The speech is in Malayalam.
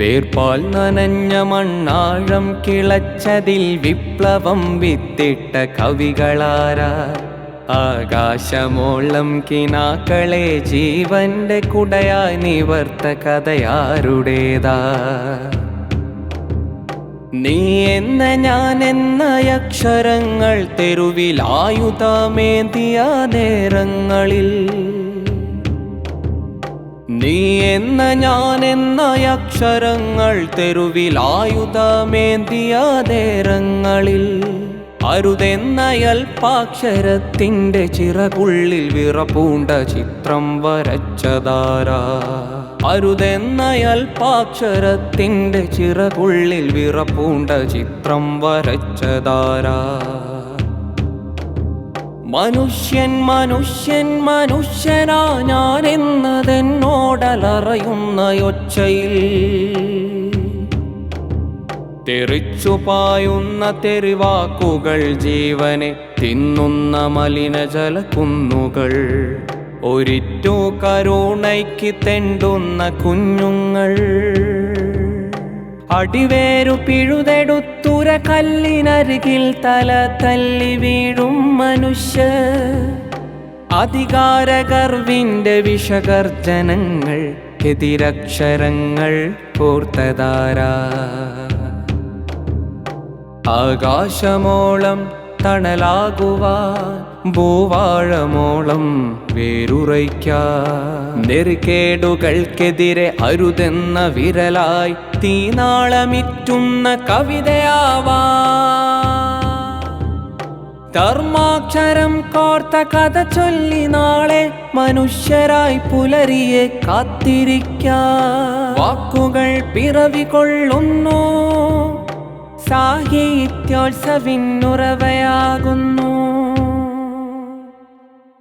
വേർപാൽ നനഞ്ഞ മണ്ണാഴം കിളച്ചതിൽ വിപ്ലവം വിത്തിട്ട കവികളാരാ? ആകാശമോളം കിനാക്കളെ ജീവന്റെ കുടയായി നിവർത്ത കഥയാരുടേതാ? നീ എന്ന ഞാൻ എന്ന അക്ഷരങ്ങൾ തെരുവിലായുധമേന്തിയ നേരങ്ങളിൽ, നീ എന്ന ഞാൻ എന്ന അക്ഷരങ്ങൾ തെരുവിലായുധമേന്തിയ നേരങ്ങളിൽ, അരുതെന്ന അല്പാക്ഷരത്തിൻ്റെ ചിറകുള്ളിൽ വിറപൂണ്ട ചിത്രം വരച്ചതാരാ? അരുതെന്ന അല്പാക്ഷരത്തിൻ്റെ ചിറകുള്ളിൽ വിറപൂണ്ട ചിത്രം വരച്ചതാരാ? മനുഷ്യൻ മനുഷ്യൻ മനുഷ്യനാ ഞാൻ എന്നതെന്നോടലറയുന്ന ഒച്ചയിൽ, തെറിച്ചുപായുന്ന തെറിവാക്കുകൾ ജീവനെ തിന്നുന്ന മലിനജലക്കുന്നുകൾ, ഒരിറ്റു കരുണയ്ക്ക് തെണ്ടുന്ന കുഞ്ഞുങ്ങൾ, അടിവേരു പിഴുതെടുത്തുര കല്ലിനരികിൽ തല തല്ലി വീഴും മനുഷ്യർ, അധികാരഗർവിൻ്റെ വിഷഗർജനങ്ങൾ എതിരക്ഷരങ്ങൾ കോർത്തതാരാ? ആകാശമോളം തണലാകുവാൻ ഭൂവാഴമോളം വേരുറയ്ക്കാൻ, നെറികേടുകൾക്കെതിരെ അരുതെന്ന വിരലായി തീനാളമിറ്റുന്ന കവിതയാവാൻ, ധർമാക്ഷരം കോർത്ത കഥ ചൊല്ലി നാളെ മനുഷ്യരായി പുലരിയെ കാത്തിരിക്കാൻ. വാക്കുകൾ പിറവി കൊള്ളുന്നു സാഹിത്യോത്സവിനുറവ